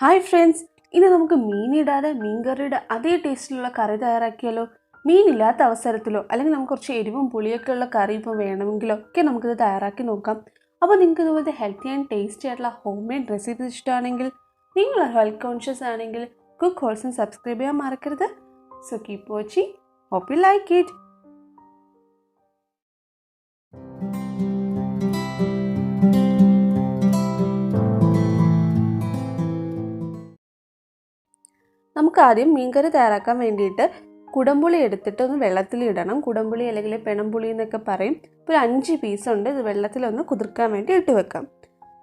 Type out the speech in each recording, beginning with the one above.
Hi friends, ഇനി നമുക്ക് മീനിടാതെ മീൻ കറിയുടെ അതേ ടേസ്റ്റിലുള്ള കറി തയ്യാറാക്കിയാലോ? മീനില്ലാത്ത അവസരത്തിലോ അല്ലെങ്കിൽ നമുക്ക് കുറച്ച് എരിവും പുളിയൊക്കെ ഉള്ള കറി ഇപ്പോൾ വേണമെങ്കിലോ ഒക്കെ നമുക്കിത് തയ്യാറാക്കി നോക്കാം. അപ്പോൾ നിങ്ങൾക്ക് ഇതുപോലത്തെ ഹെൽത്തി ആൻഡ് ടേസ്റ്റി ആയിട്ടുള്ള ഹോം മെയ്ഡ് റെസിപ്പീസ് ഇഷ്ടമാണെങ്കിൽ, നിങ്ങൾ ഹെൽത്ത് കോൺഷ്യസ് ആണെങ്കിൽ കുക്ക് ഹോൾസം സബ്സ്ക്രൈബ് ചെയ്യാൻ മറക്കരുത്. So keep watching. Hope you like it. നമുക്ക് ആദ്യം മീൻകറി തയ്യാറാക്കാൻ വേണ്ടിയിട്ട് കുടംപുളി എടുത്തിട്ട് ഒന്ന് വെള്ളത്തിലിടണം. കുടംപുളി അല്ലെങ്കിൽ പെണംപുളി എന്നൊക്കെ പറയും. ഇപ്പോൾ 5 പീസുണ്ട്. ഇത് വെള്ളത്തിലൊന്ന് കുതിർക്കാൻ വേണ്ടി ഇട്ട് വെക്കാം.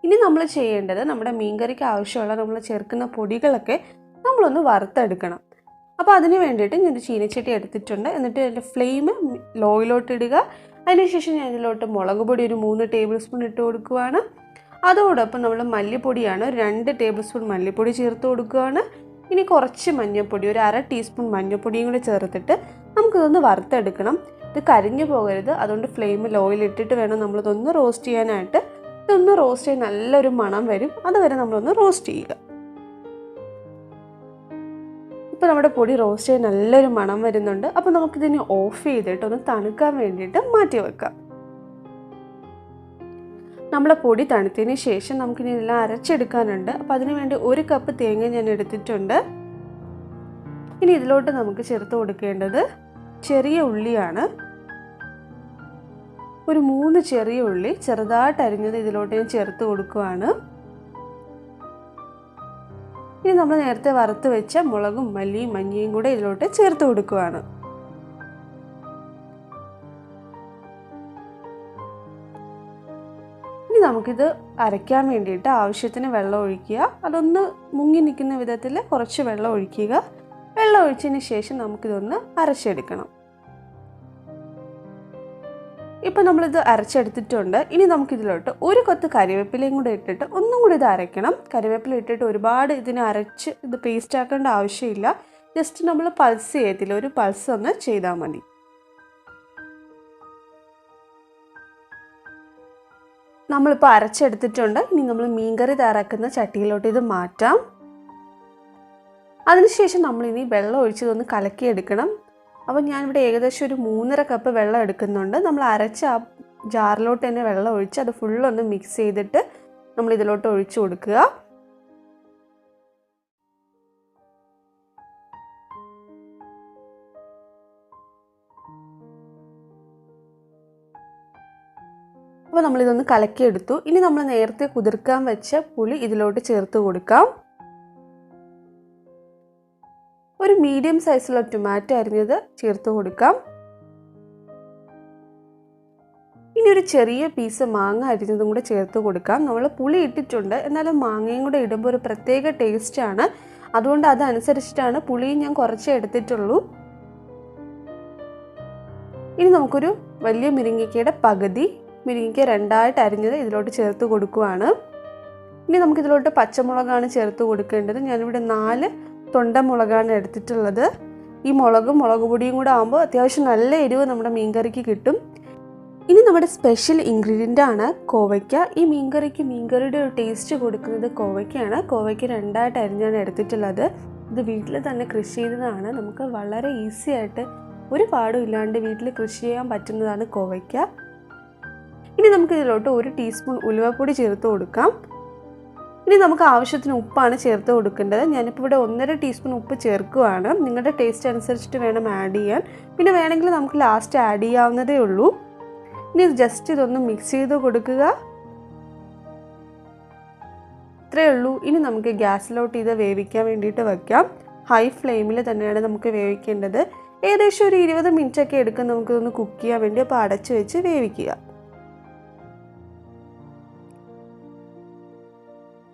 ഇനി നമ്മൾ ചെയ്യേണ്ടത് നമ്മുടെ മീൻകറിക്ക് ആവശ്യമുള്ള നമ്മൾ ചേർക്കുന്ന പൊടികളൊക്കെ നമ്മളൊന്ന് വറുത്തെടുക്കണം. അപ്പോൾ അതിന് വേണ്ടിയിട്ട് ഞാനൊരു ചീനച്ചട്ടി എടുത്തിട്ടുണ്ട്. എന്നിട്ട് അതിൻ്റെ ഫ്ലെയിം ലോയിലോട്ട് ഇടുക. അതിനുശേഷം ഞാൻ ഇതിലോട്ട് മുളക് പൊടി ഒരു 3 ടേബിൾ സ്പൂൺ ഇട്ട് കൊടുക്കുകയാണ്. അതോടൊപ്പം നമ്മൾ മല്ലിപ്പൊടിയാണ് 2 ടേബിൾ സ്പൂൺ മല്ലിപ്പൊടി ചേർത്ത് കൊടുക്കുകയാണ്. ഇനി കുറച്ച് മഞ്ഞൾപ്പൊടി, ഒരു 1/2 ടീസ്പൂൺ മഞ്ഞൾപ്പൊടിയും കൂടി ചേർത്തിട്ട് നമുക്കിതൊന്ന് വറുത്തെടുക്കണം. ഇത് കരിഞ്ഞു പോകരുത്. അതുകൊണ്ട് ഫ്ലെയിം ലോയിൽ ഇട്ടിട്ട് വേണം നമ്മളിതൊന്ന് റോസ്റ്റ് ചെയ്യാനായിട്ട്. ഇതൊന്ന് റോസ്റ്റ് ചെയ്യാൻ നല്ലൊരു മണം വരും. അതുവരെ നമ്മളൊന്ന് റോസ്റ്റ് ചെയ്യുക. ഇപ്പോൾ നമ്മുടെ പൊടി റോസ്റ്റ് ചെയ്യാൻ നല്ലൊരു മണം വരുന്നുണ്ട്. അപ്പോൾ നമുക്കിതിനെ ഓഫ് ചെയ്തിട്ട് ഒന്ന് തണുക്കാൻ വേണ്ടിയിട്ട് മാറ്റി വെക്കാം. നമ്മുടെ പൊടി തണുത്തതിന് ശേഷം നമുക്കിനി എല്ലാം അരച്ചെടുക്കാനുണ്ട്. അപ്പോൾ അതിന് വേണ്ടി 1 കപ്പ് തേങ്ങ ഞാൻ എടുത്തിട്ടുണ്ട്. ഇനി ഇതിലോട്ട് നമുക്ക് ചേർത്ത് കൊടുക്കേണ്ടത് ചെറിയ ഉള്ളിയാണ്. ഒരു 3 ചെറിയ ഉള്ളി ചെറുതായിട്ട് അരിഞ്ഞത് ഇതിലോട്ട് ഞാൻ ചേർത്ത് കൊടുക്കുകയാണ്. ഇനി നമ്മൾ നേരത്തെ വറുത്ത് വെച്ച മുളകും മല്ലിയും മഞ്ഞയും കൂടെ ഇതിലോട്ട് ചേർത്ത് കൊടുക്കുകയാണ്. നമുക്കിത് അരയ്ക്കാൻ വേണ്ടിയിട്ട് ആവശ്യത്തിന് വെള്ളം ഒഴിക്കുക. അതൊന്ന് മുങ്ങി നിൽക്കുന്ന വിധത്തിൽ കുറച്ച് വെള്ളം ഒഴിക്കുക. വെള്ളം ഒഴിച്ചതിന് ശേഷം നമുക്കിതൊന്ന് അരച്ചെടുക്കണം. ഇപ്പം നമ്മളിത് അരച്ചെടുത്തിട്ടുണ്ട്. ഇനി നമുക്കിതിലോട്ട് 1 കൊത്ത് കറിവേപ്പിലയും കൂടെ ഇട്ടിട്ട് ഒന്നും കൂടി ഇത് അരയ്ക്കണം. കറിവേപ്പില ഇട്ടിട്ട് ഒരുപാട് ഇതിനെ അരച്ച് ഇത് പേസ്റ്റ് ആക്കേണ്ട ആവശ്യമില്ല. ജസ്റ്റ് നമ്മൾ പൾസ് ചെയ്യത്തില്ല, ഒരു പൾസ് ഒന്ന് ചെയ്താൽ മതി. നമ്മളിപ്പോൾ അരച്ചെടുത്തിട്ടുണ്ട്. ഇനി നമ്മൾ മീൻകറി തയ്യാറാക്കുന്ന ചട്ടിയിലോട്ട് ഇത് മാറ്റാം. അതിനുശേഷം നമ്മളിനി വെള്ളം ഒഴിച്ചതൊന്ന് കലക്കിയെടുക്കണം. അപ്പോൾ ഞാനിവിടെ ഏകദേശം ഒരു 3.5 കപ്പ് വെള്ളം എടുക്കുന്നുണ്ട്. നമ്മൾ അരച്ച ആ ജാറിലോട്ട് തന്നെ വെള്ളം ഒഴിച്ച് അത് ഫുള്ളൊന്ന് മിക്സ് ചെയ്തിട്ട് നമ്മൾ ഇതിലോട്ട് ഒഴിച്ചു കൊടുക്കുക. അപ്പോൾ നമ്മളിതൊന്ന് കലക്കിയെടുത്തു. ഇനി നമ്മൾ നേരത്തെ കുതിർക്കാൻ വെച്ച പുളി ഇതിലോട്ട് ചേർത്ത് കൊടുക്കാം. ഒരു മീഡിയം സൈസിലുള്ള ടൊമാറ്റോ അരിഞ്ഞത് ചേർത്ത് കൊടുക്കാം. ഇനി ഒരു ചെറിയ പീസ് മാങ്ങ അരിഞ്ഞതും കൂടെ ചേർത്ത് കൊടുക്കാം. നമ്മൾ പുളി ഇട്ടിട്ടുണ്ട്, എന്നാലും മാങ്ങയും കൂടെ ഇടുമ്പോൾ ഒരു പ്രത്യേക ടേസ്റ്റാണ്. അതുകൊണ്ട് അതനുസരിച്ചിട്ടാണ് പുളിയും ഞാൻ കുറച്ചേ എടുത്തിട്ടുള്ളൂ. ഇനി നമുക്കൊരു വലിയ മുരിങ്ങയ്ക്കയുടെ പകുതി മുരിങ്ങയ്ക്ക 2ആയിട്ട് അരിഞ്ഞത് ഇതിലോട്ട് ചേർത്ത് കൊടുക്കുകയാണ്. ഇനി നമുക്കിതിലോട്ട് പച്ചമുളകാണ് ചേർത്ത് കൊടുക്കേണ്ടത്. ഞാനിവിടെ 4 തൊണ്ടമുളകാണ് എടുത്തിട്ടുള്ളത്. ഈ മുളക് പൊടിയും കൂടെ ആകുമ്പോൾ അത്യാവശ്യം നല്ല എരിവ് നമ്മുടെ മീൻകറിക്ക് കിട്ടും. ഇനി നമ്മുടെ സ്പെഷ്യൽ ഇൻഗ്രീഡിയൻ്റ് ആണ് കോവയ്ക്ക. ഈ മീൻകറിയുടെ ഒരു ടേസ്റ്റ് കൊടുക്കുന്നത് കോവയ്ക്കയാണ്. കോവയ്ക്ക 2ആയിട്ട് അരിഞ്ഞാണ് എടുത്തിട്ടുള്ളത്. ഇത് വീട്ടിൽ തന്നെ കൃഷി ചെയ്തതാണ്. നമുക്ക് വളരെ ഈസി ആയിട്ട് ഒരു പാടും ഇല്ലാണ്ട് വീട്ടിൽ കൃഷി ചെയ്യാൻ പറ്റുന്നതാണ് കോവയ്ക്ക. ഇനി നമുക്ക് ഇതിലോട്ട് 1 ടീസ്പൂൺ ഉലുവപ്പൊടി ചേർത്ത് കൊടുക്കാം. ഇനി നമുക്ക് ആവശ്യത്തിന് ഉപ്പാണ് ചേർത്ത് കൊടുക്കേണ്ടത്. ഞാനിപ്പോൾ ഇവിടെ 1.5 ടീസ്പൂൺ ഉപ്പ് ചേർക്കുകയാണ്. നിങ്ങളുടെ ടേസ്റ്റ് അനുസരിച്ചിട്ട് വേണം ആഡ് ചെയ്യാൻ. പിന്നെ വേണമെങ്കിൽ നമുക്ക് ലാസ്റ്റ് ആഡ് ചെയ്യാവുന്നതേ ഉള്ളൂ. ഇനി ജസ്റ്റ് ഇതൊന്ന് മിക്സ് ചെയ്ത് കൊടുക്കുക. ഇത്രയേ ഉള്ളൂ. ഇനി നമുക്ക് ഗ്യാസിലോട്ട് ഇത് വേവിക്കാൻ വേണ്ടിയിട്ട് വയ്ക്കാം. ഹൈ ഫ്ലെയിമിൽ തന്നെയാണ് നമുക്ക് വേവിക്കേണ്ടത്. ഏകദേശം ഒരു 20 മിനിറ്റ് ഒക്കെ എടുക്കും നമുക്കിതൊന്ന് കുക്ക് ചെയ്യാൻ വേണ്ടി. അപ്പോൾ അടച്ചു വെച്ച് വേവിക്കുക.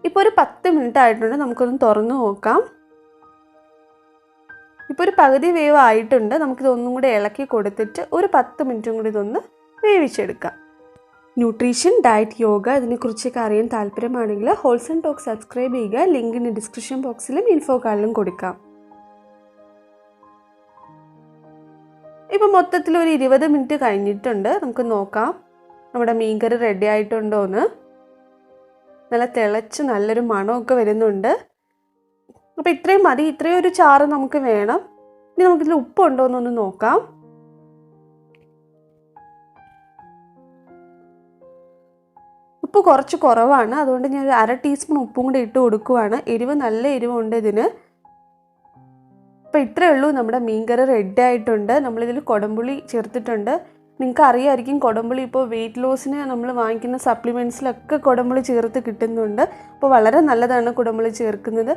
ഇപ്പോൾ ഒരു 10 മിനിറ്റ് ആയിട്ടുണ്ട്. നമുക്കൊന്ന് തുറന്ന് നോക്കാം. ഇപ്പോൾ ഒരു പകുതി വേവ് ആയിട്ടുണ്ട്. നമുക്കിതൊന്നും കൂടി ഇളക്കി കൊടുത്തിട്ട് ഒരു 10 മിനിറ്റും കൂടി ഇതൊന്ന് വേവിച്ചെടുക്കാം. ന്യൂട്രീഷൻ, ഡയറ്റ്, യോഗ ഇതിനെക്കുറിച്ചൊക്കെ അറിയാൻ താല്പര്യമാണെങ്കിൽ ഹോൾസം ടോക്സ് സബ്സ്ക്രൈബ് ചെയ്യുക. ലിങ്കിന് ഡിസ്ക്രിപ്ഷൻ ബോക്സിലും ഇൻഫോ കാർഡിലും കൊടുക്കാം. ഇപ്പോൾ മൊത്തത്തിൽ ഒരു 20 മിനിറ്റ് കഴിഞ്ഞിട്ടുണ്ട്. നമുക്ക് നോക്കാം നമ്മുടെ മീൻകറി റെഡി ആയിട്ടുണ്ടോ എന്ന്. നല്ല തിളച്ച് നല്ലൊരു മണമൊക്കെ വരുന്നുണ്ട്. അപ്പോൾ ഇത്രയും മതി, ഇത്രയും ഒരു ചാറ് നമുക്ക് വേണം. ഇനി നമുക്കിതിൽ ഉപ്പുണ്ടോ എന്നൊന്ന് നോക്കാം. ഉപ്പ് കുറച്ച് കുറവാണ്, അതുകൊണ്ട് ഞാൻ 1/2 ടീസ്പൂൺ ഉപ്പും കൂടി ഇട്ട് കൊടുക്കുവാണ്. എരിവ് നല്ല എരിവുണ്ട് ഇതിന്. അപ്പോൾ ഇത്രയേ ഉള്ളൂ, നമ്മുടെ മീൻകറി റെഡി ആയിട്ടുണ്ട്. നമ്മളിതിൽ കുടംപുളി ചേർത്തിട്ടുണ്ട്. നിങ്ങൾക്ക് അറിയാമായിരിക്കും, കുടംപുളി ഇപ്പോൾ വെയിറ്റ് ലോസിന് നമ്മൾ വാങ്ങിക്കുന്ന സപ്ലിമെൻറ്റ്സിലൊക്കെ കുടംപുളി ചേർത്ത് കിട്ടുന്നുണ്ട്. അപ്പോൾ വളരെ നല്ലതാണ് കുടംപുളി ചേർക്കുന്നത്.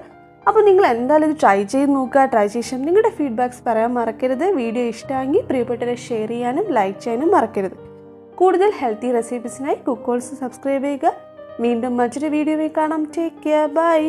അപ്പോൾ നിങ്ങൾ എന്തായാലും ഇത് ട്രൈ ചെയ്ത് നോക്കുക. ട്രൈ ശേഷം നിങ്ങളുടെ ഫീഡ്ബാക്ക്സ് പറയാൻ മറക്കരുത്. വീഡിയോ ഇഷ്ടമെങ്കിൽ പ്രിയപ്പെട്ടവരെ ഷെയർ ചെയ്യാനും ലൈക്ക് ചെയ്യാനും മറക്കരുത്. കൂടുതൽ ഹെൽത്തി റെസിപ്പീസിനായി കുക്ക് ഹോൾസ് സബ്സ്ക്രൈബ് ചെയ്യുക. വീണ്ടും മറ്റൊരു വീഡിയോയിൽ കാണാം. Take care, by.